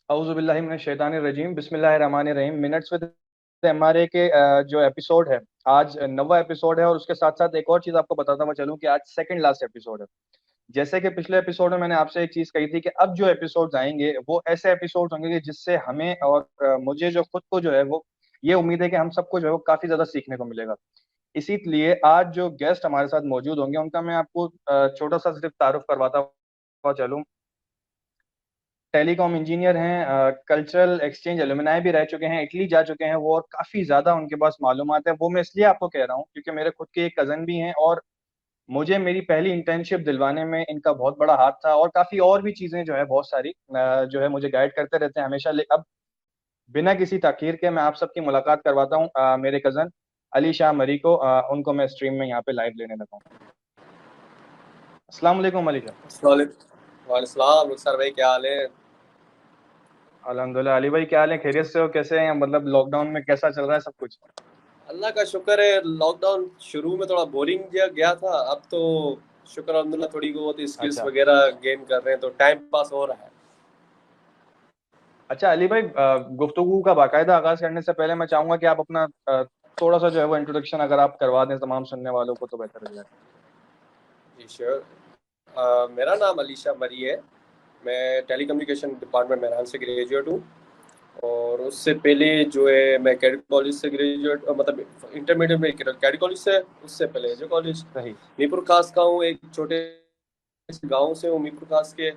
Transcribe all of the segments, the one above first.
औज़ुबिल्लाहि मिनश शैतानिर रजीम बिस्मिल्लाहिर्रहमानिर Rahim. Minutes with MRA के जो episode है, आज 9वां एपिसोड है और उसके साथ-साथ एक और चीज़ आपको बताता हुआ चलूँ कि आज सेकंड लास्ट एपिसोड है। जैसे कि पिछले एपिसोड में मैंने आपसे एक चीज़ कही थी कि अब जो एपिसोड्स आएँगे, वो ऐसे एपिसोड्स होंगे कि जिससे हमें और मुझे जो खुद को जो है वो ये उम्मीद है कि हम सबको जो है वो काफ़ी ज़्यादा सीखने को मिलेगा। इसीलिए आज जो गेस्ट हमारे साथ मौजूद होंगे, उनका मैं आपको छोटा-सा सिर्फ़ तारुफ़ करवाता हुआ चलूँ। टेलीकॉम इंजीनियर हैं, कल्चरल एक्सचेंज एलुमनाई भी रह चुके हैं, इटली जा चुके हैं वो और काफ़ी ज़्यादा उनके पास मालूमात है। वो मैं इसलिए आपको कह रहा हूँ क्योंकि मेरे खुद के एक कज़न भी हैं और मुझे मेरी पहली इंटर्नशिप दिलवाने में इनका बहुत बड़ा हाथ था और काफ़ी और भी चीज़ें जो है बहुत सारी जो है मुझे गाइड करते रहते हैं हमेशा। ले अब बिना किसी ताख़ीर के मैं आप सबकी मुलाकात करवाता हूँ मेरे कज़न अली शाह मरी को। उनको मैं स्ट्रीम में यहाँ पे लाइव लेने लगा हूँ। अस्सलाम वालेकुम अली शाह। वालेकुम रुखसार भाई, क्या हाल है? अल्हम्दुलिल्लाह। अली भाई क्या हाल है? खैरियत से हो? कैसे हैं? मतलब लॉकडाउन में कैसा चल रहा है सब कुछ? अल्लाह का शुक्र है। लॉकडाउन शुरू में थोड़ा बोरिंग गया था। अब तो शुक्र अल्हम्दुलिल्लाह थोड़ी बहुत स्किल्स अच्छा। वगैरह गेन कर रहे हैं, तो टाइम पास हो रहा है। अच्छा अली भाई, गुफ्तगू का बाकायदा आगाज़ करने से पहले मैं चाहूँगा कि आप अपना थोड़ा-सा जो है वो इंट्रोडक्शन अगर आप करवा दें तमाम सुनने वालों को तो बेहतर हो जाए। जी श्योर। मेरा नाम अलीशा मरी है। मैं टेली कम्युनिकेशन डिपार्टमेंट मेहरान से ग्रेजुएट हूँ। और उससे पहले जो है मैं कैडेट कॉलेज से ग्रेजुएट, मतलब इंटरमीडिएट में कैडेट कॉलेज से, उससे पहले जो कॉलेज सही। मीरपुर खास का हूँ, एक छोटे से गांव से हूँ मीरपुर खास के।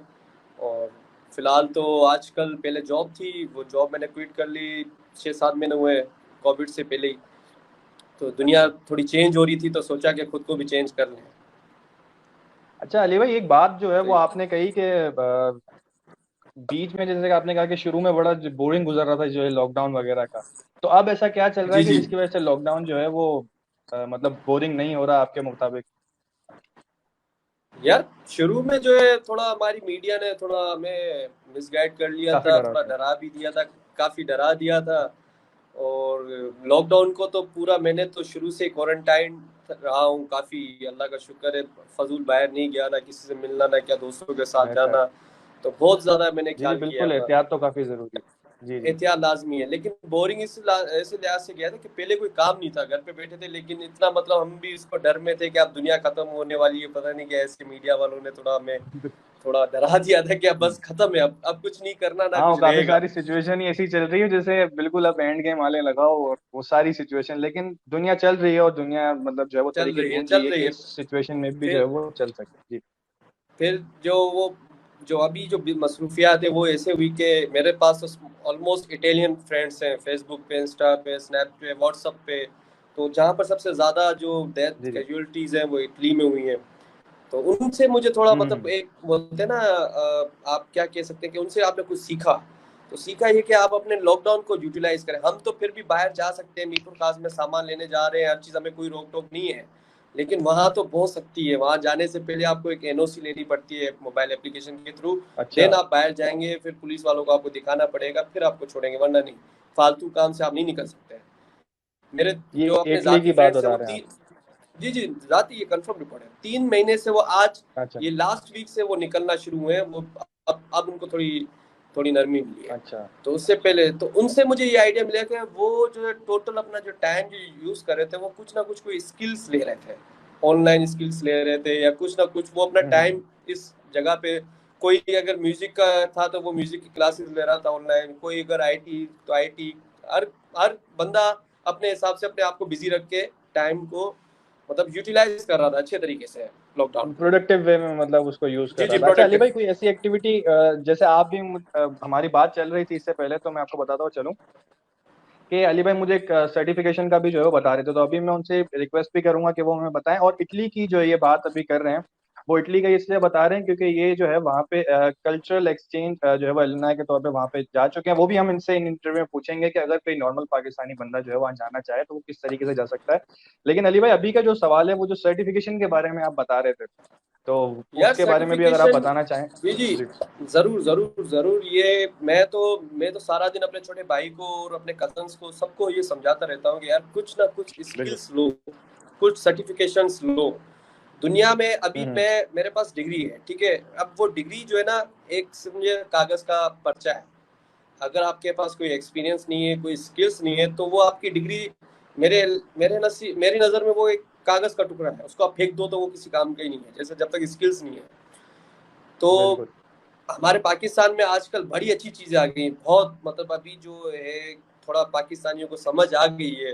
और फिलहाल तो आजकल, पहले जॉब थी, वो जॉब मैंने क्विट कर ली 6-7 महीने हुए कोविड से पहले ही। तो दुनिया अच्छा। थोड़ी चेंज हो रही थी, तो सोचा कि खुद को भी चेंज कर लें। अच्छा अली भाई, एक बात जो है तो वो आपने कही कि बीच में जैसे कि आपने कहा कि शुरू में बड़ा ज बोरिंग गुज़र रहा था जो है लॉकडाउन वग़ैरह का। तो अब ऐसा क्या चल रहा जी है कि जी। जिसकी वज़ह से लॉकडाउन जो है वो मतलब बोरिंग नहीं हो रहा आपके मुताबिक? यार, शुरू में जो है थोड़ा हमारी मीडिया ने थोड़ा हमें मिसगाइड कर लिया काफ़ी था, डरा थोड़ा था। डरा भी दिया था, काफ़ी डरा दिया था। और लॉकडाउन को तो पूरा मैंने तो शुरू से क्वारंटाइन रहा हूँ काफ़ी। अल्लाह का शुक्र है, फजूल बाहर नहीं गया, ना किसी से मिलना, ना क्या दोस्तों के साथ बेहतर। जाना। तो बहुत ज़्यादा मैंने जी, जी, ख्याल किया बिल्कुल अपना। एहतियात तो काफ़ी ज़रूरी है। जी, जी। एहतियात लाजमी है, लेकिन बोरिंग ऐसे लिहाज से गया था कि पहले कोई काम नहीं था, घर पे बैठे थे, लेकिन इतना मतलब हम भी इसको डर में थे कि अब दुनिया खत्म होने वाली है, पता नहीं क्या। ऐसे मीडिया वालों ने थोड़ा हमें थोड़ा डरा दिया था कि अब हुँ। बस खत्म है, अब कुछ नहीं करना, ना हाँ, वो कुछ काफ़ी रहेगा। सारी सिचुएशन ही ऐसी चल रही है जैसे बिल्कुल अब एंड गेम वाले लगाओ और वो सारी सिचुएशन, लेकिन दुनिया चल रही है और दुनिया मतलब जो है वो चल तरीके रही है, ढूँढ रही चल है रही कि है। इस सिचुएशन में भी जो है फिर वो चल सके। जी। फिर जो अभी जो मसरूफियात है वो ऐसे हुई कि मेरे पास तो ऑलमोस्ट इटालियन फ्रेंड्स हैं, फेसबुक पे, इंस्टा पे, स्नैप पे, व्हाट्सअप पे। तो जहाँ पर सबसे ज़्यादा जो डेथ जी, जी। कैजुअलिटीज़ हैं वो इटली में हुई हैं। तो उनसे मुझे थोड़ा, हुँ, मतलब हुँ। एक बोलते हैं ना, आप क्या कह सकते हैं कि उनसे आपने कुछ सीखा। तो सीखा ये कि आप अपने लॉकडाउन को यूटिलाइज करें। हम तो फिर भी बाहर जा सकते हैं, मीरपुर खास में सामान लेने जा रहे हैं, हर चीज़, हमें कोई रोक टोक नहीं है। लेकिन वहाँ तो बहुत सख्ती है, वहाँ जाने से पहले आपको एक एनओसी लेनी पड़ती है मोबाइल एप्लीकेशन के थ्रू। अच्छा। देन आप बाहर जाएंगे, फिर पुलिस वालों को आपको दिखाना पड़ेगा, फिर आपको छोड़ेंगे, वरना नहीं। फालतू काम से आप नहीं निकल सकते। मेरे ये जो अपने इटली जाती की बात फ्रेंड्स है बता वो रहे हैं आप? तीन, जी जी, जाती, ये कंफर्म रिपोर्ट है, 3 महीने से वो आज, अच्छा, ये लास्ट वीक से वो निकलना शुरू हुए हैं। वो अब उनको थोड़ी थोड़ी नरमी मिली है। अच्छा। तो उससे पहले तो उनसे मुझे ये आइडिया मिला कि वो जो है टोटल अपना जो टाइम जो यूज कर रहे थे, वो कुछ ना कुछ कोई स्किल्स ले रहे थे, ऑनलाइन स्किल्स ले रहे थे, या कुछ ना कुछ वो अपना हुँ, हुँ, टाइम इस जगह पे। कोई अगर म्यूजिक का था तो वो म्यूजिक की क्लासेस ले रहा था ऑनलाइन, कोई अगर आईटी तो आईटी। हर हर बंदा अपने हिसाब से अपने आप को बिजी रख के टाइम को, मतलब यूटिलाइज कर रहा था अच्छे तरीके से लॉकडाउन को। प्रोडक्टिव वे में मतलब उसको यूज़ कर जी रहा जी, था। अच्छा अली प्रोडक्टिव। भाई, कोई ऐसी एक्टिविटी जैसे आप भी हमारी बात चल रही थी इससे पहले तो मैं आपको बताता हुआ चलूँ कि अली भाई मुझे एक सर्टिफिकेशन का भी जो है वो बता रहे थे, तो अभी मैं उनसे रिक्वेस्ट भी करूंगा कि वो हमें बताएं। और इटली की जो ये बात अभी कर रहे हैं, वो इटली का इसलिए बता रहे हैं क्योंकि ये जो है वहाँ पे कल्चरल एक्सचेंज जो है वो एलुमनाई के तौर पे वहाँ पे जा चुके हैं। वो भी हम इनसे इन इंटरव्यू में पूछेंगे कि अगर कोई नॉर्मल पाकिस्तानी बंदा जो है वहाँ जाना चाहे तो वो किस तरीके से जा सकता है। लेकिन अली भाई, अभी का जो सवाल है वो जो सर्टिफिकेशन के बारे में आप बता रहे थे, तो यार उसके बारे में भी अगर आप सर्टिफिकेशन, बताना चाहें। जी जी, जी। जरूर जरूर जरूर। ये मैं तो सारा दिन अपने छोटे भाई को और अपने कजन्स को सबको ये समझाता रहता हूँ कि यार कुछ ना कुछ बिल्कुल। स्किल्स लो, कुछ सर्टिफिकेशंस लो। दुनिया में अभी हम्म। मैं, मेरे पास डिग्री है, ठीक है। अब वो डिग्री जो है ना, एक समझे कागज का पर्चा है। अगर आपके पास कोई एक्सपीरियंस नहीं है, कोई स्किल्स नहीं है, तो वो आपकी डिग्री मेरे मेरी नज़र में वो एक कागज का टुकड़ा है, उसको आप फेंक दो तो वो किसी काम का ही नहीं है, जैसे जब तक स्किल्स नहीं है। तो बिल्कुल। हमारे पाकिस्तान में आजकल बड़ी अच्छी चीज़ें आ गई हैं, बहुत मतलब अभी जो है थोड़ा पाकिस्तानियों को समझ आ गई है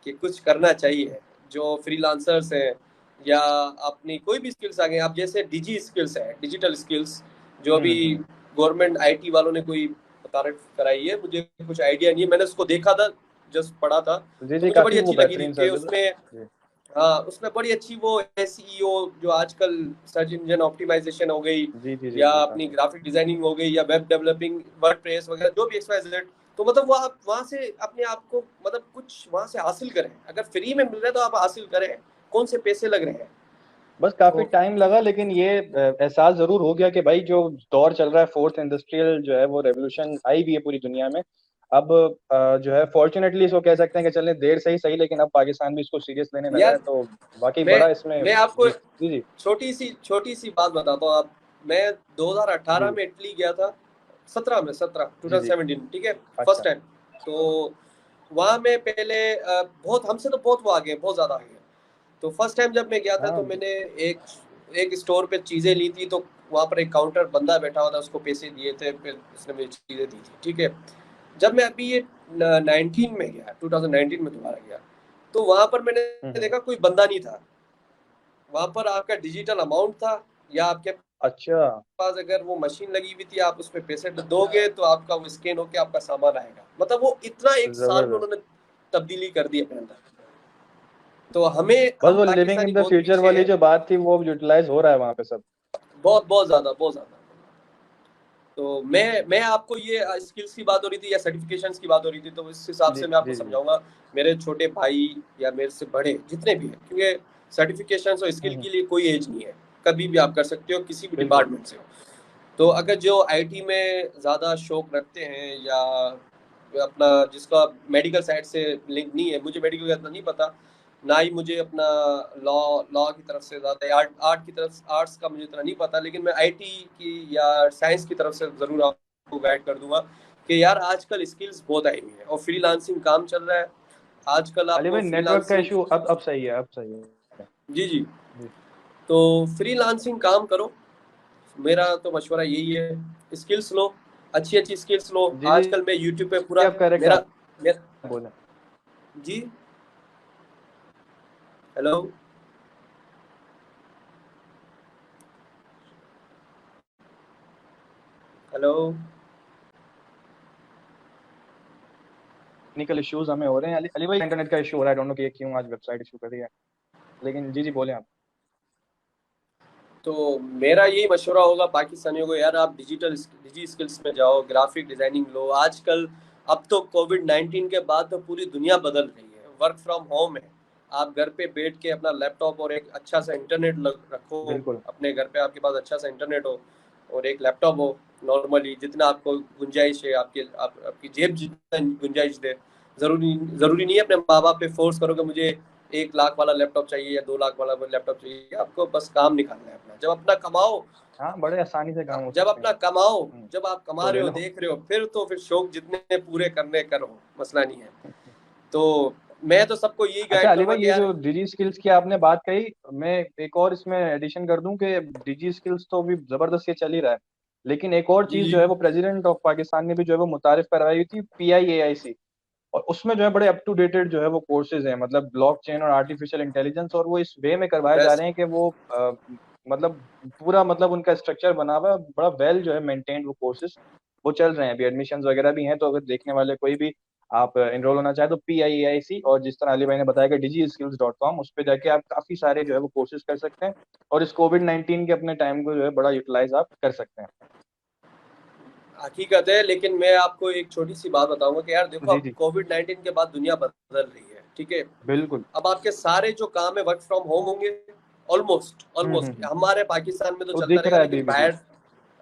कि कुछ करना चाहिए। जो फ्रीलांसर्स हैं या अपनी कोई भी स्किल्स आ गए, अब जैसे डिजी स्किल्स है, डिजिटल स्किल्स, जो अभी हम्म। गवर्नमेंट आईटी वालों ने कोई तारीफ कराई है, मुझे कुछ आइडिया नहीं है, मैंने उसको देखा था, जस्ट पढ़ा था, जी तो जी, मुझे बड़ी काफी वो अच्छी लगी थी बेहतरीन कि सर्विस है। उसमें, जी हाँ उसमें बड़ी अच्छी वो एसईओ जो आजकल सर्च इंजन ऑप्टिमाइजेशन हो गई, जी जी जी या जी, अपनी काफी। ग्राफिक डिजाइनिंग हो गई, या वेब डेवलपिंग, वर्डप्रेस वगैरह जो भी XYZ। तो मतलब वो आप वहां से अपने आप को मतलब कुछ वहां से हासिल करें, अगर फ्री में मिल रहा है तो आप हासिल करें, कौन से पैसे लग रहे हैं। बस काफी तो टाइम लगा, लेकिन ये एहसास जरूर हो गया कि भाई जो दौर चल रहा है, फोर्थ इंडस्ट्रियल जो है वो रेवोल्यूशन आई भी है पूरी दुनिया में। अब जो है फॉर्चुनेटली इसको कह सकते हैं कि चलने देर से ही सही, लेकिन अब पाकिस्तान भी इसको सीरियस लेने लगा है, यार तो वाकई मैं बड़ा इसमें। मैं आपको जी जी जी छोटी सी बात बताता हूँ। आप, मैं 2018 जी। में इटली गया था, 17 में, 17 जी जी। 2017, ठीक है, फर्स्ट अच्छा। टाइम। तो वहाँ में पहले बहुत हमसे तो बहुत वो आगे हैं, बहुत ज़्यादा आगे हैं। तो फर्स्ट टाइम जब मैं गया था, हाँ। तो मैंने एक एक स्टोर पे चीज़ें ली थी, तो वहाँ पर एक काउंटर बंदा बैठा हुआ था, उसको पैसे दिए थे, फिर उसने मुझे चीज़ें दी थी, ठीक है। जब मैं अभी ये 19 में गया, 2019 में दोबारा गया, तो वहाँ पर मैंने हम्म। देखा कोई बंदा नहीं था। वहाँ पर आपका डिजिटल अमाउंट था, या आपके अच्छा। पास अगर वो मशीन लगी हुई थी, आप उसमें पैसे दोगे तो आपका वो स्कैन होके आपका सामान आएगा। मतलब वो इतना एक साल में जबरदस्त। उन्होंने तब्दीली कर दी अपने अंदर। तो हमें, बस हम वो लिविंग इन पाकिस्तानी द बहुत फ्यूचर पीछे वाली हैं, जो बात थी वो अब यूटिलाइज हो रहा है वहां पे सब। बहुत बहुत ज़्यादा, बहुत ज़्यादा। तो मैं आपको ये स्किल्स की बात हो रही थी या सर्टिफिकेशंस की बात हो रही थी, तो इस हिसाब जी से मैं आपको जी जी। समझाऊंगा। मेरे छोटे भाई या मेरे से बड़े जितने भी हैं, क्योंकि सर्टिफिकेशंस और स्किल हम्म। के लिए कोई एज नहीं है, कभी भी आप कर सकते हो, किसी भी बिल्कुल। डिपार्टमेंट से हो। तो अगर जो आईटी में ज़्यादा शौक रखते हैं, या अपना जिसका मेडिकल साइड से लिंक नहीं है, मुझे मेडिकल का इतना नहीं पता, ना ही मुझे अपना लॉ लॉ की तरफ से ज़्यादा, आर्ट आर्ट की तरफ, आर्ट्स का मुझे इतना नहीं पता, लेकिन मैं आईटी की या साइंस की तरफ से ज़रूर आपको गाइड कर दूंगा कि यार आजकल स्किल्स बहुत आई हुई है और फ्रीलांसिंग काम चल रहा है आजकल, अली आपको भाई, नेटवर्क का फ्रीलांसिंग। इशू अब सही है, अब सही है। जी जी। जी तो फ्रीलांसिंग काम करो, मेरा तो मशवरा यही है, स्किल्स लो, अच्छी अच्छी स्किल्स लो। जी जी। आजकल मैं यूट्यूब पे पूरा आप करेक्ट मेरा, आप मेरा बोले। जी, हेलो, हेलो। टेक्निकल इश्यूज हमें हो रहे हैं अली भाई, इंटरनेट का इशू हो रहा है, डोंट नो कि ये क्यों आज वेबसाइट इशू कर रही है, लेकिन जी जी बोले आप। तो मेरा यही मशवरा होगा पाकिस्तानियों को, यार आप डिजी स्किल्स में जाओ, ग्राफिक डिजाइनिंग लो आजकल। अब तो कोविड-19 के बाद तो पूरी दुनिया बदल रही है, वर्क फ्रॉम होम है। आप घर पे बैठ के अपना लैपटॉप और एक अच्छा सा इंटरनेट रखो, बिल्कुल। अपने घर पे आपके पास अच्छा सा इंटरनेट हो और एक लैपटॉप हो, नॉर्मली जितना आपको गुंजाइश है, आपकी जेब जितना गुंजाइश दे। जरूरी नहीं है अपने माँ बाप पे फोर्स करो कि मुझे 1 लाख वाला लैपटॉप चाहिए या 2 लाख वाला लैपटॉप चाहिए। आपको बस काम निकालना है अपना, जब अपना कमाओ, हाँ, बड़े आसानी से काम हो जब सकते हैं। अपना कमाओ, जब आप कमा तो रहे ले हो, लो। देख रहे हो, फिर तो फिर शौक जितने पूरे करने करो, मसला नहीं है। तो मैं तो सबको यही अच्छा गाइड अली करूंगा भाई, कि ये यार, जो डिजी स्किल्स की आपने बात कही, मैं एक और इसमें एडिशन कर दूं कि डिजी स्किल्स तो अभी जबरदस्त ये चल ही रहा है, लेकिन एक और जी चीज जी, जो है वो प्रेसिडेंट ऑफ पाकिस्तान ने भी जो है वो मुतारिफ करवाई हुई थी, PIAIC। और उसमें जो है बड़े अप टू डेटेड जो है वो कोर्सेज हैं, मतलब ब्लॉकचेन और आर्टिफिशियल इंटेलिजेंस, और वो इस वे में करवाए जा बेस्ट। रहे हैं कि वो मतलब पूरा मतलब उनका स्ट्रक्चर बना हुआ है, बड़ा वेल जो है मेंटेन्ड वो कोर्सेज वो चल रहे हैं, अभी एडमिशन्स वगैरह भी हैं, तो अगर देखने वाले कोई भी आप इनरोल होना चाहे तो PIAIC, और जिस तरह अली भाई ने बताया कि digiskills.com, उस पर जाके आप काफी सारे जो है वो कोर्सेज कर सकते हैं, और इस कोविड-19 के अपने टाइम को जो है बड़ा यूटिलाइज आप कर सकते हैं। हकीकत है, लेकिन मैं आपको एक छोटी सी बात बताऊंगा कि यार देखो, जी अब जी। कोविड-19 के बाद दुनिया बदल रही है, ठीक है। बिल्कुल। अब आपके सारे जो काम है वर्क फ्रॉम होम होंगे, ऑलमोस्ट ऑलमोस्ट हम्म। हमारे पाकिस्तान में तो वो चलता दिख रहेगा, रहा है लेकिन अभी भी जी।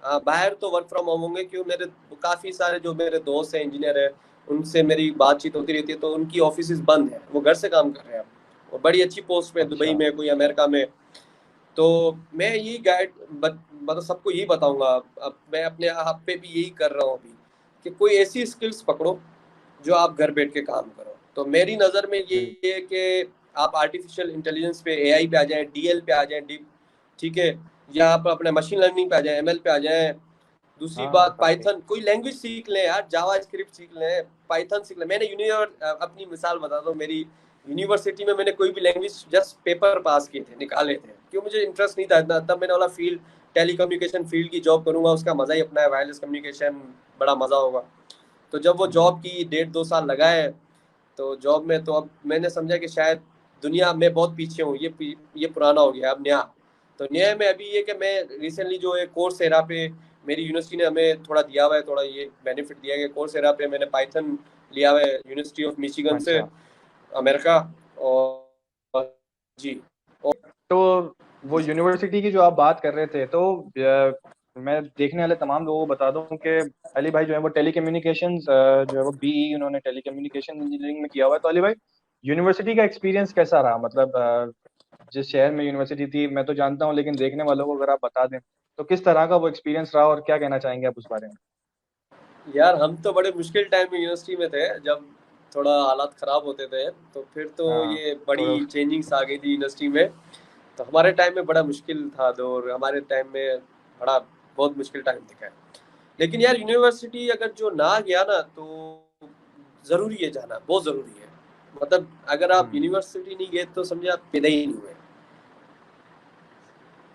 बाहर, बाहर तो वर्क फ्रॉम होम होंगे। क्यों, मेरे काफ़ी सारे जो मेरे दोस्त हैं इंजीनियर हैं, उनसे मेरी बातचीत होती रहती है, तो उनकी ऑफिस बंद है, वो घर से काम कर रहे हैं अब, और बड़ी अच्छी पोस्ट पे, दुबई अच्छा। में, कोई अमेरिका में। तो मैं यही गाइड मतलब सबको यही बताऊंगा, अब मैं अपने आप पे भी यही कर रहा हूँ अभी, कि कोई ऐसी स्किल्स पकड़ो जो आप घर बैठ के काम करो। तो मेरी नज़र में ये है कि आप आर्टिफिशियल इंटेलिजेंस पे, एआई पे आ जाएं, डीएल पे आ जाएं, डीप, ठीक है, या आप अपने मशीन लर्निंग पे आ जाएं, एमएल पे आ जाएं। दूसरी हाँ बात, काफी। पाइथन, कोई लैंग्वेज सीख लें यार, जावा स्क्रिप्ट सीख लें, पाइथन सीख लें। मैंने अपनी मिसाल बता दो, मेरी यूनिवर्सिटी में मैंने कोई भी लैंग्वेज जस्ट पेपर पास किए थे, निकाले थे, क्यों, मुझे इंटरेस्ट नहीं था इतना। तब मैंने बोला फील्ड, टेलीकम्युनिकेशन फील्ड की जॉब करूंगा, उसका मजा ही अपना है, वायरलेस कम्युनिकेशन, बड़ा मजा होगा। तो जब वो जॉब की 1.5-2 साल लगाए तो जॉब में, तो अब मैंने समझा कि शायद दुनिया में बहुत पीछे हूँ, ये पुराना हो गया, अब नया। तो नया में अभी ये कि मैं रिसेंटली जो है कोर्सेरा पे, मेरी यूनिवर्सिटी ने हमें थोड़ा दिया हुआ है, थोड़ा ये बेनिफिट दिया है कि कोर्सेरा पे मैंने पाइथन लिया हुआ है, यूनिवर्सिटी ऑफ मिशिगन से, अच्छा। अमेरिका। और जी, और तो वो यूनिवर्सिटी की जो आप बात कर रहे थे, तो मैं देखने वाले तमाम लोगों को बता दूं कि अली भाई जो है वो टेलीकम्युनिकेशंस जो है वो बीई उन्होंने टेलीकम्युनिकेशन इंजीनियरिंग में किया हुआ है। तो अली भाई, यूनिवर्सिटी का एक्सपीरियंस कैसा रहा? मतलब जिस शहर में यूनिवर्सिटी थी मैं तो जानता हूँ, लेकिन देखने वालों को अगर आप बता दें तो किस तरह का वो एक्सपीरियंस रहा और क्या कहना चाहेंगे आप उस बारे में? यार हम तो बड़े मुश्किल टाइम में यूनिवर्सिटी में थे, जब थोड़ा हालात खराब होते थे, तो फिर तो हाँ ये थोड़ा। बड़ी चेंजिंग्स आ गई थी यूनिवर्सिटी में। तो हमारे टाइम में बड़ा मुश्किल था दौर, हमारे टाइम में बड़ा बहुत मुश्किल टाइम दिखा है। लेकिन यार यूनिवर्सिटी अगर जो ना गया ना, तो ज़रूरी है जाना, बहुत ज़रूरी है। मतलब अगर आप हम्म। यूनिवर्सिटी नहीं गए तो समझे आप पैदा ही नहीं हुए,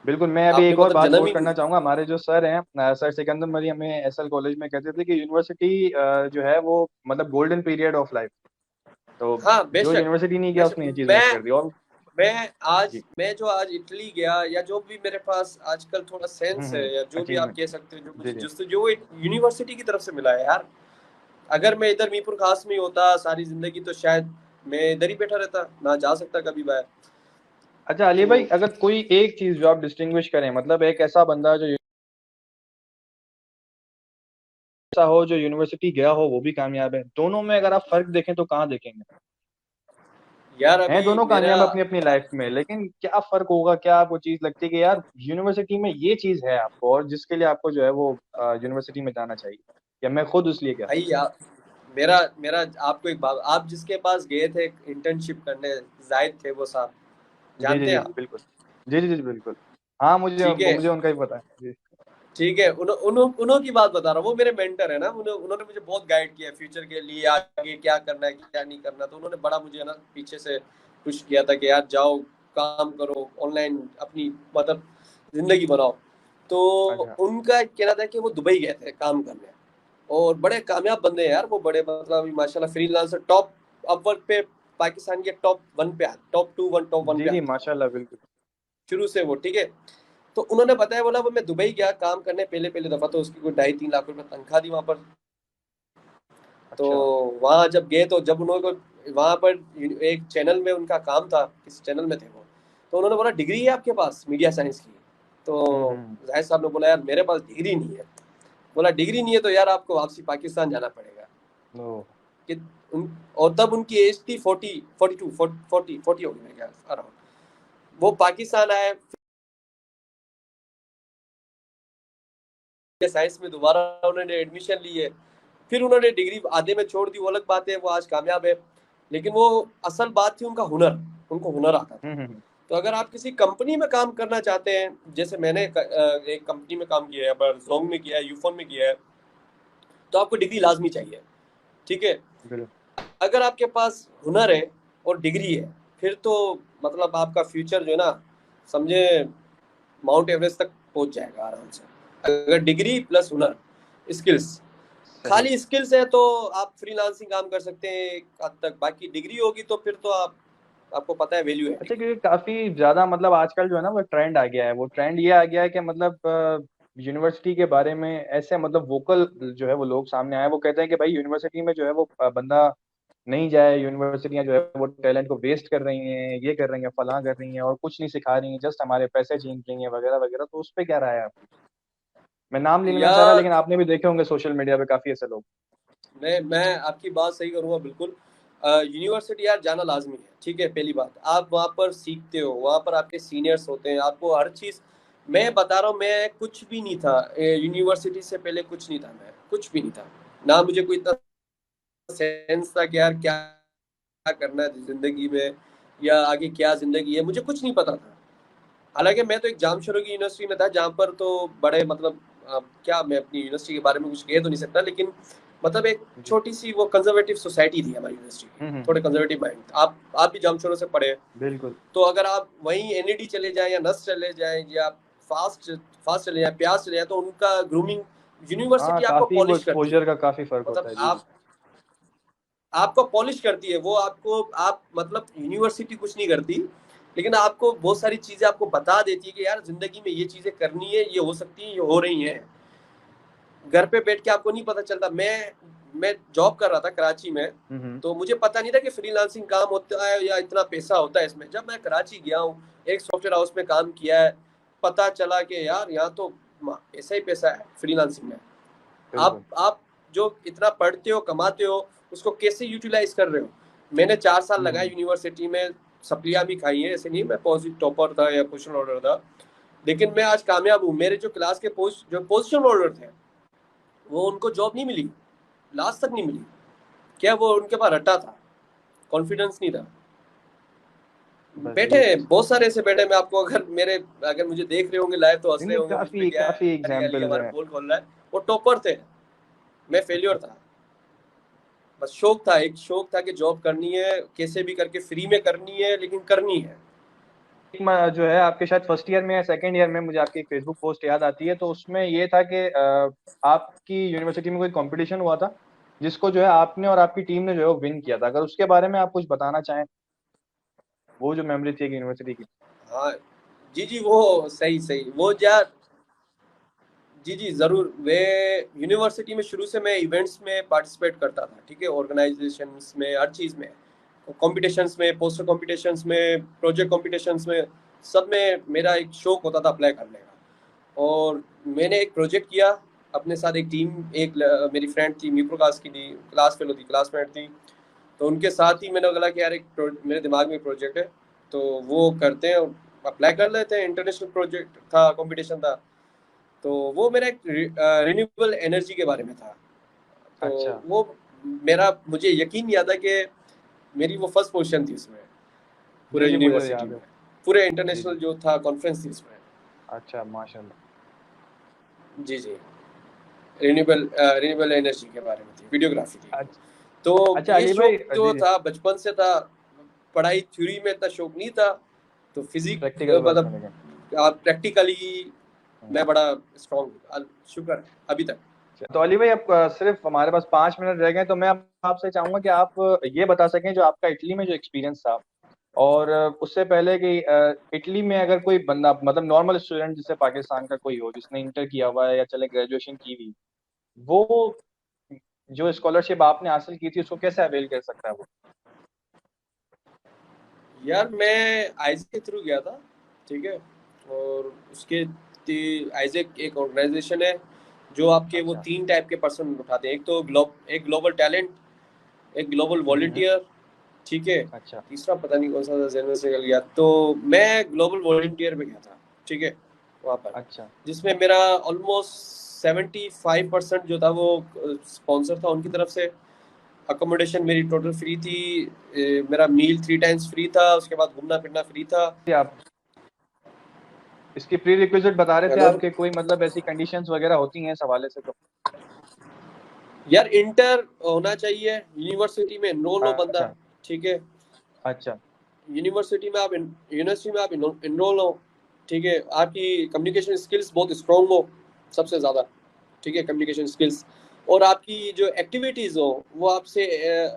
बिल्कुल। मैं अभी आपने एक और मतलब बात जन्म नोट ही नहीं करना लिया। चाहूंगा। हमारे जो सर हैं, सर सिकंदर मरी, हमें एसएल कॉलेज में कहते थे कि यूनिवर्सिटी जो है वो मतलब गोल्डन पीरियड ऑफ लाइफ। तो हाँ जो बेशक, यूनिवर्सिटी नहीं गया बेशक। उसने ये चीज मिस मैं कर दी। और मैं जी। मैं जो आज इटली गया, या जो भी मेरे पास आजकल थोड़ा सेंस है, या जो भी आप अचीवमेंट। कह सकते हो, जो जी मुझे जी। जो जो यूनिवर्सिटी की तरफ से मिला है यार। अगर मैं इधर मीरपुर खास में ही होता सारी जिंदगी, तो शायद मैं इधर ही बैठा रहता, ना जा सकता कभी बाहर। अच्छा अली तो भाई, अगर कोई एक चीज जो आप डिस्टिंग्विश करें, मतलब एक ऐसा बंदा जो ऐसा हो जो यूनिवर्सिटी गया हो वो भी कामयाब है, दोनों में अगर आप फर्क देखें तो कहाँ देखेंगे? यार हैं अभी दोनों मेरा, कामयाब अपनी अपनी लाइफ में, लेकिन क्या फर्क होगा? क्या आपको चीज लगती है कि यार यूनिवर्सिटी में ये चीज है आपको, और जिसके लिए आपको जो है वो यूनिवर्सिटी में जाना चाहिए, या मैं खुद उसलिए गया? भाई यार, मेरा मेरा आपको एक बात, आप जिसके पास गए थे इंटर्नशिप करने, जाहिद थे वो साहब, जी जी जानते जी हैं जी आप? बिल्कुल। जी जी जी बिल्कुल। हाँ मुझे ठीक है, मुझे उनका ही पता है जी। ठीक है, उन्हों की बात बता रहा हूँ, वो मेरे मेंटर है ना, उन्होंने मुझे बहुत गाइड किया फ्यूचर के लिए, आगे क्या करना है क्या नहीं करना। तो उन्होंने बड़ा मुझे ना पीछे से पुश किया था कि यार जाओ, काम करो, ऑनलाइन अपनी मतलब जिंदगी बनाओ। तो अच्छा। उनका कहना था कि वो दुबई गए थे काम करने, और बड़े कामयाब बंदे हैं यार वो, बड़े मतलब माशाल्लाह फ्रीलांसर, टॉप अपवर्क पे, पाकिस्तान के टॉप 1 पे, टॉप 2 1 टॉप 1 जी पे जी आते हैं वो, माशाल्लाह बिल्कुल। शुरू से वो, ठीक है। तो उन्होंने बताया, बोला वो मैं दुबई गया काम करने पहले पहले दफा, तो उसकी कोई 2.5-3 लाख रुपए तनख्वाह थी वहां पर। तो अच्छा। वहां जब गए, तो जब उन्होंने वहां पर एक चैनल में उनका काम था, किस चैनल में थे वो, तो उन्होंने बोला डिग्री है आपके पास मीडिया साइंस की? तो हम्म। जाहिद साहब ने बोला यार मेरे पास डिग्री नहीं है। बोला डिग्री नहीं है तो यार आपको वापसी पाकिस्तान जाना पड़ेगा। ओ। कि और तब उनकी एज थी 40 42 40 होगी मेरे ख्याल से अराउंड। वो पाकिस्तान आए, साइंस में दोबारा उन्होंने एडमिशन ली है, फिर उन्होंने डिग्री आधे में छोड़ दी, वो अलग बात है, वो आज कामयाब है। लेकिन वो असल बात थी उनका हुनर, उनको हुनर आता था। हम्म। तो अगर आप किसी कंपनी में काम करना चाहते हैं, जैसे मैंने एक कंपनी में काम किया है, पर जोंग में किया है, यूफोन में किया है, तो आपको डिग्री लाजमी चाहिए, ठीक है। बिल्कुल। अगर आपके पास हुनर है और डिग्री है, फिर तो मतलब आपका फ्यूचर जो है ना, समझे, माउंट एवरेस्ट तक पहुंच जाएगा आराम से। अगर डिग्री प्लस हुनर, स्किल्स, सही। खाली स्किल्स है तो आप फ्रीलांसिंग काम कर सकते हैं एक हद तक, बाकी डिग्री होगी तो फिर तो आप, आपको पता है वैल्यू है अच्छा, डिग्री। क्योंकि काफी ज्यादा मतलब आजकल जो है ना वो ट्रेंड आ गया है, वो ट्रेंड ये आ गया है कि मतलब यूनिवर्सिटी के बारे में ऐसे मतलब वोकल जो है वो लोग सामने आए, वो कहते हैं कि भाई यूनिवर्सिटी में जो है वो बंदा नहीं जाए, यूनिवर्सिटियां जो है वो टैलेंट को वेस्ट कर रही हैं, ये कर रही हैं, फलां कर रही हैं, और कुछ नहीं सिखा रही हैं, जस्ट हमारे पैसे छीन रही हैं वगैरह वगैरह। तो उस पर क्या राय है आपकी? मैं नाम नहीं लेना चाह रहा, यार लेकिन आपने भी देखे होंगे सोशल मीडिया पे काफी ऐसे लोग। मैं आपकी बात सही करूंगा बिल्कुल। यूनिवर्सिटी यार जाना लाजमी है, ठीक है। पहली बात, आप वहाँ पर सीखते हो, वहाँ पर आपके सीनियर्स होते हैं, आपको हर चीज़, मैं बता रहा हूँ, मैं कुछ भी नहीं था यूनिवर्सिटी से पहले, कुछ नहीं था, मैं कुछ भी नहीं था। ना मुझे कोई इतना सेंस था कि यार क्या करना है जिंदगी में या आगे क्या जिंदगी है, मुझे कुछ नहीं पता था। हालांकि मैं तो एक जामशोरो की यूनिवर्सिटी में था जहाँ पर तो बड़े मतलब क्या मैं अपनी यूनिवर्सिटी के बारे में कुछ कह तो नहीं सकता, लेकिन मतलब एक जी। छोटी सी वो कंजर्वेटिव सोसाइटी थी हमारी यूनिवर्सिटी की, थोड़े हम्म। Conservative mind. आप भी जामशोरो से पढ़े हैं, बिल्कुल। तो अगर आप वहीं एनईडी चले जाएं या नस चले जाएं या फास्ट फास्ट चले जाएं, प्यास चले जाएं, तो उनका ग्रूमिंग हाँ, यूनिवर्सिटी आपको काफी वो पॉलिश करती है। एक्सपोजर का काफी फर्क होता मतलब है। जी जी। आप आपको पॉलिश करती है वो, आपको आप मतलब यूनिवर्सिटी कुछ नहीं करती, लेकिन आपको बहुत सारी चीजें आपको बता देती है कि यार जिंदगी में ये चीजें करनी है, ये हो सकती है, ये हो रही हैं। घर पे बैठ के आपको नहीं पता चलता। मैं जॉब कर रहा था कराची में, हम्म। तो मुझे पता नहीं था कि फ्रीलांसिंग काम होता है या इतना पैसा होता है इसमें। जब मैं कराची गया हूँ, एक सॉफ्टवेयर हाउस में काम किया है, पता चला कि यार यहाँ तो पैसा ही पैसा है फ्रीलांसिंग में। बिल्कुल। आप जो इतना पढ़ते हो कमाते हो उसको कैसे यूटिलाइज कर रहे हो। मैंने 4 साल लगाए हम्म। यूनिवर्सिटी में, सप्लियां भी खाई है, ऐसे नहीं मैं पॉजिटिव टॉपर था या पोजिशन ऑर्डर था, लेकिन मैं आज कामयाब हूँ। मेरे जो क्लास के जो पोजिशन ऑर्डर थे वो उनको जॉब नहीं मिली, लास्ट तक नहीं मिली। क्या वो उनके पास रट्टा था, कॉन्फिडेंस नहीं था। बस बैठे ये हैं चीज। बहुत सारे ऐसे बैठे। मैं आपको अगर मुझे देख रहे होंगे लाइव तो हंस नहीं रहे नहीं, होंगे मुझ पे, काफी क्या है काफी यार, ये एग्जाम्पल्स हमारा हैं। पोल खोल रहा है। वो टॉपर थे, मैं फेल्योर अच्छा। था। बस शौक था, एक शौक था कि जॉब करनी है, कैसे भी करके फ्री में करनी है, लेकिन करनी है। जो है आपके शायद फर्स्ट ईयर में या सेकंड ईयर में, मुझे आपकी फेसबुक पोस्ट याद आती है, तो उसमें ये था कि आपकी यूनिवर्सिटी में कोई कंपटीशन हुआ था जिसको जो है आपने और आपकी टीम ने जो है वो विन किया था। अगर उसके बारे में आप कुछ बताना चाहें, वो जो मेमोरी थी एक यूनिवर्सिटी की। हाँ जी जी, वो सही सही वो यार, जी जी जरूर। वे यूनिवर्सिटी में शुरू से मैं इवेंट्स में पार्टिसिपेट करता था, ठीक है, ऑर्गेनाइजेशंस में, हर चीज़ में, कॉम्पिटिशन्स में, पोस्टर कॉम्पिटिशन्स में, प्रोजेक्ट कॉम्पिटिशन्स में, सब में मेरा एक शौक होता था अप्लाई करने का। और मैंने एक प्रोजेक्ट किया अपने साथ, एक टीम, मेरी फ्रेंड थी मीर प्रकाश की थी, क्लास फेलो थी, क्लासमेट थी, तो उनके साथ ही मैंने बोला कि यार मेरे दिमाग में प्रोजेक्ट है, तो वो करते हैं, अप्लाई कर लेते हैं। इंटरनेशनल प्रोजेक्ट था, कंपटीशन था, तो वो मेरा एक रिन्यूएबल एनर्जी के बारे में था। तो अच्छा। वो मेरा, मुझे यकीन नहीं आता कि मेरी वो फर्स्ट पोजीशन थी उसमें, जी पूरे जी, मुझे यूनिवर्सिटी याद में, है। पूरे जी इंटरनेशनल जी। जो था कॉन्फ्रेंस थी उसमें। अच्छा, माशाल्लाह। जी जी, रिन्यूएबल एनर्जी के बारे में थी, वीडियोग्राफी थी। अच्छा। तो अच्छा ये अली भाई। शौक जो जी जी। था बचपन से था। पढ़ाई थ्योरी में इतना शौक नहीं था, तो फिजिक प्रैक्टिकल वर्क में लेकिन। मतलब प्रैक्टिकली हम्म। मैं बड़ा स्ट्रॉन्ग, शुक्र है अभी तक। तो अली भाई, अब सिर्फ हमारे पास 5 मिनट रह गए, तो मैं अब आपसे चाहूंगा कि आप ये बता सकें जो आपका इटली में जो एक्सपीरियंस था, और उससे पहले कि इटली में अगर कोई बंदा, मतलब नॉर्मल स्टूडेंट जिससे पाकिस्तान का कोई हो, जिसने इंटर किया हुआ है या चले ग्रेजुएशन की हुई, वो जो स्कॉलरशिप आपने हासिल की थी उसको कैसे अवेल कर सकता है वो। यार मैं आइजेक के थ्रू गया था, ठीक है, और उसके आइजेक एक ऑर्गेनाइजेशन है जो आपके वो अच्छा। 3 टाइप के पर्सन उठाते हैं। एक तो एक ग्लोबल टैलेंट, एक ग्लोबल हम्म। वॉलंटियर, ठीक है, अच्छा। तीसरा पता नहीं कौन सा था, जेनरल से निकल गया। तो मैं ग्लोबल वॉलंटियर में गया था, ठीक है, वहाँ पर, अच्छा। जिसमें मेरा ऑलमोस्ट 75% जो था वो स्पॉन्सर था उनकी तरफ से। अकोमोडेशन मेरी टोटल फ्री थी, मेरा मील 3 टाइम्स फ्री था, उसके बाद घूमना फिरना फ्री था। ये आप इसकी प्री रिक्विजिट बता रहे थे हेलो आपके, कोई मतलब ऐसी कंडीशंस वगैरह होती हैं इस हवाले से तो। यार, इंटर होना चाहिए, यूनिवर्सिटी में एनरोल हो बंदा, अच्छा। ठीक है, अच्छा। यूनिवर्सिटी में आप एनरोल हो, ठीक है, आपकी कम्युनिकेशन स्किल्स बहुत स्ट्रॉन्ग हो सबसे ज़्यादा, ठीक है, कम्युनिकेशन स्किल्स, और आपकी जो एक्टिविटीज़ हो वो आपसे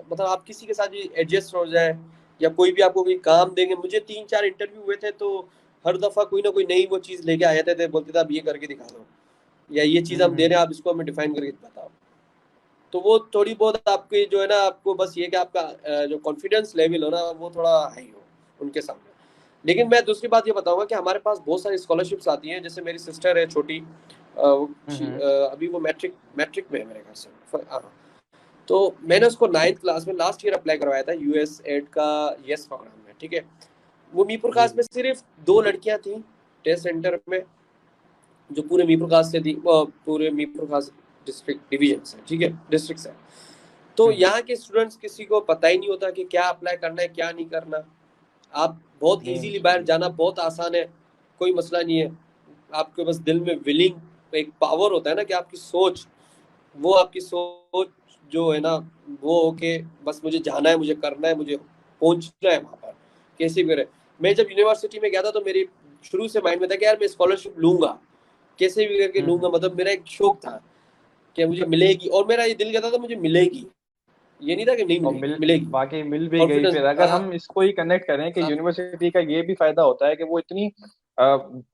मतलब आप किसी के साथ भी एडजस्ट हो जाए, या कोई भी आपको कोई काम देंगे। मुझे 3-4 इंटरव्यू हुए थे, तो हर दफ़ा कोई ना कोई नई वो चीज़ लेके आ जाते थे, बोलते थे आप ये करके दिखा दो, या ये चीज़ हम दे रहे हम्म। हैं, आप इसको हमें डिफाइन करके बताओ। तो वो थोड़ी बहुत आपकी जो है ना, आपको बस ये कि आपका जो कॉन्फिडेंस लेवल हो ना वो थोड़ा हाई हो उनके सामने। लेकिन मैं दूसरी बात ये बताऊंगा कि हमारे पास बहुत सारी स्कॉलरशिप्स आती हैं। जैसे मेरी सिस्टर है छोटी, हम्म। अभी वो मैट्रिक मैट्रिक में है मेरे घर से, हाँ। तो मैंने उसको 9th क्लास में लास्ट ईयर अप्लाई करवाया था यूएस एड का, यस प्रोग्राम में, ठीक है। वो मीरपुर जी कास्ट में जी। सिर्फ 2 लड़कियां थी टेस्ट सेंटर में, जो पूरे मीरपुर कास्ट से थी, पूरे मीरपुर कास्ट डिस्ट्रिक्ट डिविजन है, ठीक है, डिस्ट्रिक्ट है। तो यहाँ के स्टूडेंट्स किसी को पता ही नहीं होता कि क्या अप्लाई करना है क्या नहीं करना। आप बहुत इजीली बाहर जाना बहुत आसान है, कोई मसला नहीं है। आपके बस दिल में विलिंग एक पावर होता है ना कि आपकी सोच, वो आपकी सोच जो है ना वो ओके बस मुझे जाना है, मुझे करना है, मुझे पहुंचना है वहां पर कैसे भी रहे। मैं जब यूनिवर्सिटी में गया था तो मेरी शुरू से माइंड में था कि यार मैं स्कॉलरशिप लूंगा, कैसे भी करके लूंगा, मतलब मेरा एक शौक था कि मुझे मिलेगी, और मेरा ये दिल कहता था मुझे मिलेगी, ये नहीं था कि नहीं और मिलेगी, मिलेगी। वाकई मिल भी गई। कॉन्फिडेंस फिर अगर हम इसको ही कनेक्ट करें कि यूनिवर्सिटी का ये भी फायदा होता है कि वो इतनी अ,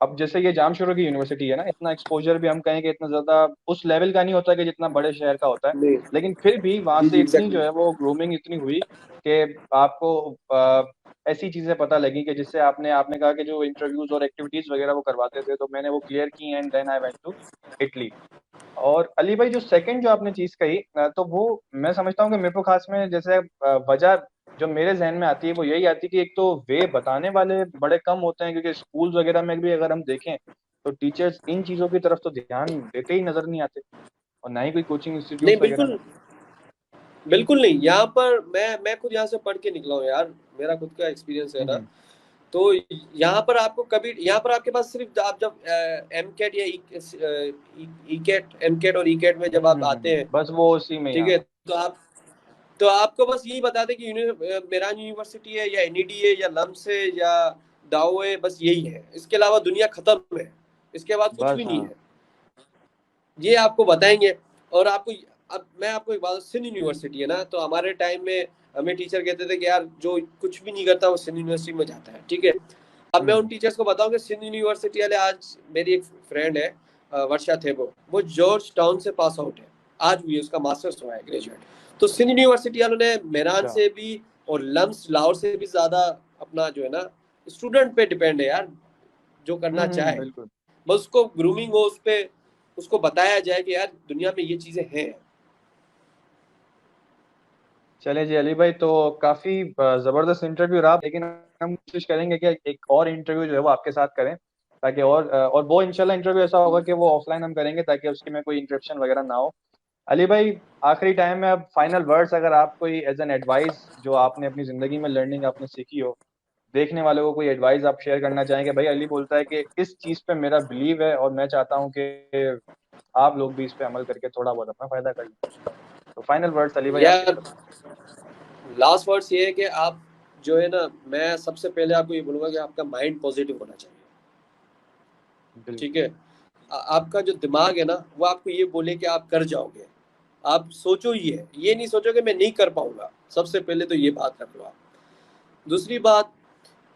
अब जैसे ये जामशोरो की यूनिवर्सिटी है ना, इतना एक्सपोजर भी हम कहें कि इतना ज्यादा उस लेवल का नहीं होता कि जितना बड़े शहर का होता है, नहीं, लेकिन फिर भी वहां जी से जी इतनी एग्जैक्टली। जो है वो ग्रूमिंग इतनी हुई कि आपको ऐसी चीजें पता लगी कि जिससे आपने आपने कहा कि जो इंटरव्यूज और एक्टिविटीज वगैरह वो करवाते थे, तो मैंने वो क्लियर की and then I went to Italy. और अली भाई जो सेकंड जो आपने चीज कही तो वो मैं समझता हूँ कि मेरे को खास में जैसे वजह जो मेरे जहन में आती है वो यही आती है कि एक तो वे बताने वाले बड़े कम होते हैं, क्योंकि स्कूल्स वगैरह में भी अगर हम देखें तो टीचर्स इन चीजों की तरफ तो ध्यान देते ही नजर नहीं आते, और ना ही कोई कोचिंग नहीं इंस्टीट्यूट्स वगैरह में। बिल्कुल, बिल्कुल नहीं। यहाँ पर मैं खुद यहाँ से पढ़ के निकला हूँ यार, मेरा खुद का एक्सपीरियंस है ना। हम्म तो यहाँ पर आपको कभी, यहाँ पर आपके पास सिर्फ आप जब एम कैट या ई कैट, एम कैट और ई कैट में जब आप आते हैं, बस वो उसी में ठीक है, यहाँ। तो आप, तो आपको बस यही बता दें कि मेरान यूनिवर्सिटी है या एनईडी है या लम्स है या दाओ है, बस यही है, इसके अलावा दुनिया खत्म है, इसके बाद कुछ बस भी नहीं हाँ। है, ये आपको बताएंगे। और आपको, अब मैं आपको एक बात, सिंध यूनिवर्सिटी है ना, तो हमारे टाइम में हमें टीचर कहते थे कि यार जो कुछ भी नहीं करता वो सिंध यूनिवर्सिटी में जाता है, ठीक है। अब मैं उन हम्म टीचर्स को बताऊं कि सिंध यूनिवर्सिटी वाले, आज मेरी एक फ्रेंड है वर्षा थे, वो जॉर्ज टाउन से पास आउट है, आज भी उसका मास्टर्स हुआ है, ग्रेजुएट। तो सिंध यूनिवर्सिटी वालों ने मेरान अच्छा। से भी और लम्स लाहौर से भी ज्यादा अपना जो है ना स्टूडेंट पे डिपेंड है यार, जो करना चाहे, बिल्कुल। बस उसको ग्रूमिंग हो, उस पे उसको बताया जाए कि यार दुनिया में ये चीजें हैं। चले जी अली भाई, तो काफी जबरदस्त इंटरव्यू रहा, लेकिन हम कोशिश करेंगे कि एक और इंटरव्यू जो है वो आपके साथ करें, ताकि और वो इंशाल्लाह इंटरव्यू ऐसा होगा कि वो ऑफलाइन हम करेंगे ताकि उसकी में कोई इंटरप्शन वगैरह ना हो। अली भाई, आखिरी टाइम में अब फाइनल वर्ड्स, अगर आप कोई एज एन एडवाइस जो आपने अपनी जिंदगी में लर्निंग आपने सीखी हो, देखने वालों को कोई एडवाइस आप शेयर करना चाहेंगे। भाई अली बोलता है कि इस चीज पे मेरा बिलीव है और मैं चाहता हूँ कि आप लोग भी इस पे अमल करके थोड़ा बहुत अपना फायदा कर लें। तो फाइनल वर्ड्स अली भाई आपकी यार तरफ से। लास्ट वर्ड्स ये है कि आप जो है ना, मैं सबसे पहले आपको ये बोलूंगा कि आपका माइंड पॉजिटिव होना चाहिए, ठीक बिल्कुल। है। आपका जो दिमाग है ना वो आपको ये बोले कि आप कर जाओगे, आप सोचो, ये नहीं सोचो कि मैं नहीं कर पाऊंगा, सबसे पहले तो ये बात रख लो आप। दूसरी बात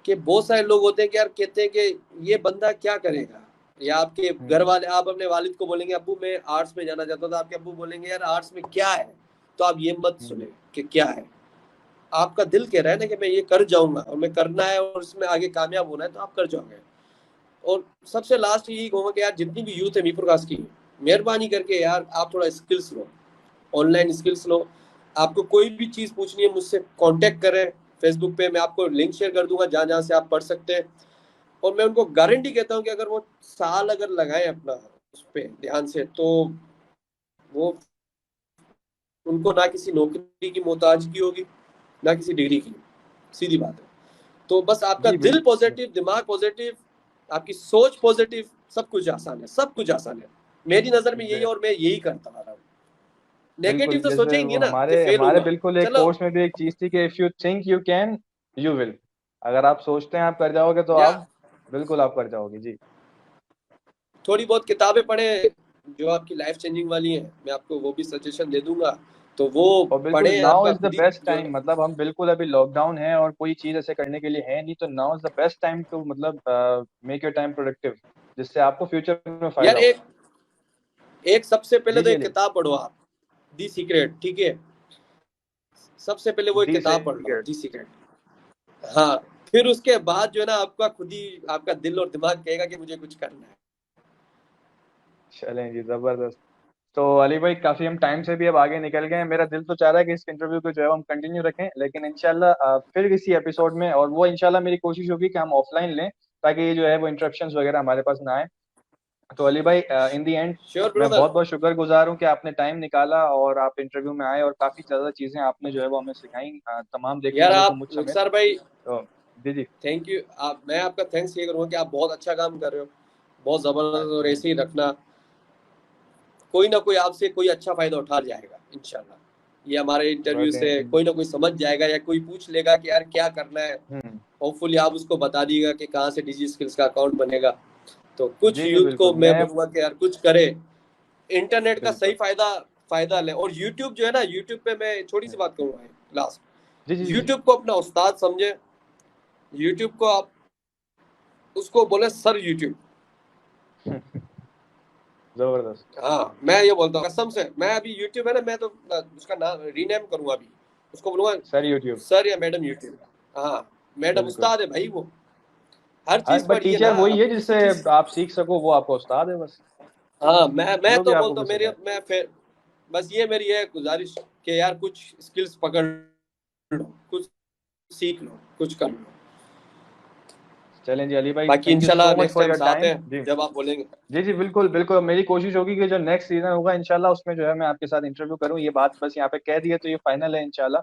कि बहुत सारे लोग होते हैं कि यार कहते हैं कि ये बंदा क्या करेगा, या आपके घर हम्म वाले, आप अपने वालिद को बोलेंगे अब्बू मैं आर्ट्स में जाना चाहता हूँ, तो आपके अब्बू बोलेंगे यार आर्ट्स में क्या है, तो आप ये मत हम्म सुने कि क्या है। आपका दिल कह रहा है ना कि मैं ये कर जाऊंगा और मैं करना है और इसमें आगे कामयाब होना है, तो आप कर जाओगे। और सबसे लास्ट यही कहूंगा कि यार जितनी भी यूथ है मीरपुर खास की, मेहरबानी करके यार आप थोड़ा स्किल्स लो, ऑनलाइन स्किल्स लो। आपको कोई भी चीज पूछनी है मुझसे कांटेक्ट करें, फेसबुक पे मैं आपको लिंक शेयर कर दूंगा जहां जहां से आप पढ़ सकते हैं। और मैं उनको गारंटी कहता हूँ कि अगर वो साल अगर लगाए अपना उस पर ध्यान से, तो वो, उनको ना किसी नौकरी की मोहताजगी होगी, ना किसी डिग्री की, सीधी बात है। तो बस आपका जी दिल बिल्कुल। पॉजिटिव, दिमाग पॉजिटिव, आपकी सोच पॉजिटिव, सब कुछ आसान है, सब कुछ आसान है। मेरी नजर में यही है और मैं यही करता आ रहा हूँ। बिल्कुल नेगेटिव तो जैसे सोचेंगे वो ना कि हमारे फेल हमारे होगा, बिल्कुल एक चलो। कोर्स में भी एक चीज थी कि if you think you can you will. अगर आप सोचते हैं आप कर जाओगे तो या आप बिल्कुल आप कर जाओगे जी। थोड़ी बहुत किताबें पढ़े जो आपकी लाइफ चेंजिंग वाली हैं, मैं आपको वो भी सजेशन दे दूंगा, तो वो और बिल्कुल पढ़े, नाउ आपका इज द खुद ही बेस्ट जो, टाइम, मतलब हम बिल्कुल अभी लॉकडाउन है और कोई चीज ऐसे करने के लिए है नहीं, तो now is the best time to मतलब मेक योर टाइम प्रोडक्टिव, जिससे आपको फ्यूचर में यार फायदा हो। एक एक सबसे पहले जी तो जी एक अली। किताब पढ़ो आप, दी सीक्रेट, ठीक है। सबसे पहले वो एक दी किताब पढ़ लो, सीक्रेट। दी सीक्रेट। हाँ, फिर उसके बाद जो है ना आपका खुद ही आपका दिल और दिमाग कहेगा कि मुझे कुछ करना है। चलें जी, जबरदस्त। तो अली भाई काफी हम टाइम से भी अब आगे निकल गए हैं, मेरा दिल तो चाह रहा है कि इस इंटरव्यू को जो है हम कंटिन्यू रखें, लेकिन इंशाल्लाह फिर किसी एपिसोड में, और वो इंशाल्लाह मेरी कोशिश होगी कि हम ऑफलाइन लें ताकि ये जो है वो इंटरप्शंस वगैरह हमारे पास ना आए। तो अली भाई, इन दी एंड श्योर मैं ब्रदर। बहुत बहुत शुक्रगुजार हूँ कि आपने टाइम निकाला और आप इंटरव्यू में आए और काफी ज्यादा चीजें आपने जो है वो हमें सिखाई, तमाम देखने यार वालों को आप मुझ समेत। रुखसार भाई, तो जी जी। Thank you. आप, मैं आपका थैंक्स ये करूँगा कि आप बहुत अच्छा काम कर रहे हो, बहुत ज़बरदस्त, और थैंक ऐसे ही रखना। कोई ना कोई आपसे कोई अच्छा फ़ायदा उठा जाएगा इंशाल्लाह। ये हमारे इंटरव्यू से यू। कोई ना कोई समझ जाएगा, या कोई पूछ लेगा कि यार क्या करना है, हम्म। होपफुली आप उसको बता दीजिएगा कि कहाँ से डिजी स्किल्स का अकाउंट बनेगा। तो कुछ जी जी यूथ को बिल्कुल। मैं मैं बोलूँगा कि यार कुछ करे, इंटरनेट का सही बिल्कुल। फ़ायदा फ़ायदा लें। और यूट्यूब जो है ना, यूट्यूब पे मैं छोटी सी हम्म, बात करूँगा लास्ट, जी जी जी। यूट्यूब को अपना उस्ताद समझे। यूट्यूब को आप उसको बोले सर यूट्यूब। जबरदस्त। हाँ, मैं ये बोलता हूँ कसम से, मैं अभी यूट्यूब है ना, मैं तो उसका नाम रीनेम करूंगा अभी, उसको बोलूंगा सर यूट्यूब। सर या मैडम यूट्यूब। हाँ, मैडम बिल्कुल। उस्ताद है भाई वो, हर हाँ, चीज बट पढ़िए ना, टीचर वही है अब किसी जिससे चीज। आप सीख सको, वो आपका उस्ताद है बस, हाँ, मैं जो भी तो आपको बोलता हूँ कुछ मेरी, सिखाए। मैं फिर बस ये मेरी है गुजारिश कि यार कुछ स्किल्स पकड़ लो, कुछ सीख लो, कुछ कर लो। चलें जी अली भाई, बाकी थैंक यू इंशाल्लाह so much next for time your साथ टाइम हैं जी। जब आप बोलेंगे। जी जी बिल्कुल बिल्कुल, मेरी कोशिश होगी कि जो नेक्स्ट सीजन होगा इंशाल्लाह उसमें जो है मैं आपके साथ इंटरव्यू करूं, ये बात बस यहाँ पे कह दी है तो ये फाइनल है इंशाल्लाह।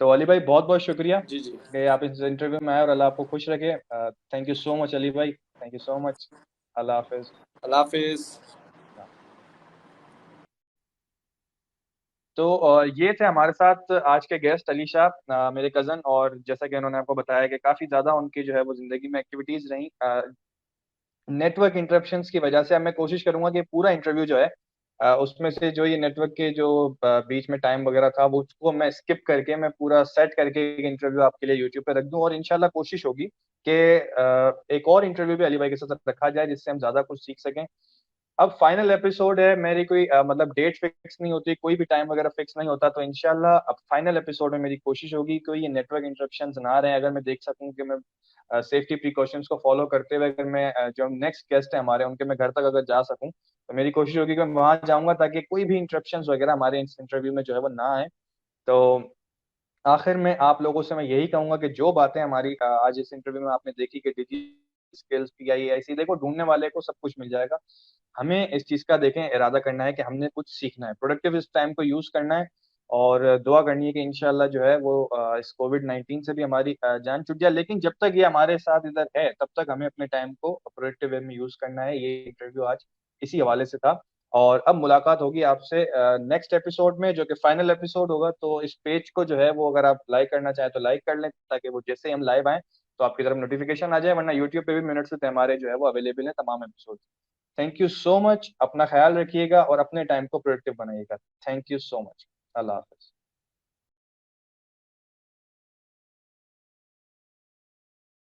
तो अली भाई बहुत बहुत शुक्रिया जी जी। कि आप इस इंटरव्यू में आए और अल्लाह आपको खुश रखे। Thank you so much Ali भाई, थैंक यू सो मच। अल्लाह हाफिज। अल्लाह हाफिज। तो ये थे हमारे साथ आज के गेस्ट अली शाह, मेरे कजन, और जैसा कि उन्होंने आपको बताया कि काफी ज्यादा उनकी जो है वो जिंदगी में एक्टिविटीज रही नेटवर्क इंटरप्शंस की वजह से। अब मैं कोशिश करूंगा कि पूरा इंटरव्यू जो है उसमें से जो ये नेटवर्क के जो बीच में टाइम वगैरह था वो उसको मैं स्किप करके मैं पूरा सेट करके एक इंटरव्यू आपके लिए यूट्यूब पे रख दूं, और इंशाल्लाह कोशिश होगी कि एक और इंटरव्यू भी अली भाई के साथ रखा जाए जिससे हम ज्यादा कुछ सीख सकें। अब फाइनल एपिसोड है, मेरी कोई मतलब डेट फिक्स नहीं होती, कोई भी टाइम वगैरह फिक्स नहीं होता, तो इंशाल्लाह अब फाइनल एपिसोड में मेरी कोशिश होगी कोई ये नेटवर्क इंटरप्शंस ना रहे, अगर मैं देख सकूं कि मैं सेफ्टी प्रिकॉशंस को फॉलो करते हुए अगर मैं जो नेक्स्ट गेस्ट है हमारे उनके मैं घर तक अगर जा सकूं, तो मेरी कोशिश होगी कि मैं वहां जाऊंगा ताकि कोई भी इंटरप्शंस वगैरह हमारे इस इंटरव्यू में जो है वो ना आए। तो आखिर में आप लोगों से मैं यही कहूंगा कि जो बातें हमारी आज इस इंटरव्यू में आपने देखी कि डिजिटल स्किल्स, पीआईएसी, देखो ढूंढने वाले को सब कुछ मिल जाएगा, हमें इस चीज का देखें इरादा करना है कि हमने कुछ सीखना है, प्रोडक्टिव इस टाइम को यूज करना है, और दुआ करनी है कि इंशाल्लाह जो है वो इस कोविड-19 से भी हमारी जान छूट जाए। लेकिन जब तक ये हमारे साथ इधर है तब तक हमें अपने टाइम को प्रोडक्टिव वे में यूज करना है। ये इंटरव्यू आज इसी हवाले से था, और अब मुलाकात होगी आपसे नेक्स्ट एपिसोड में जो कि फाइनल एपिसोड होगा। तो इस पेज को जो है वो अगर आप लाइक करना चाहें तो लाइक कर लें ताकि वो जैसे ही हम लाइव आए तो आपकी तरफ नोटिफिकेशन आ जाए, वरना यूट्यूब पे भी मिनट से हमारे जो है वो अवेलेबल है तमाम episode. Thank you so much, अपना ख्याल रखिएगा और अपने टाइम को प्रोडक्टिव बनाइएगा। Thank you so much. Allah Hafiz.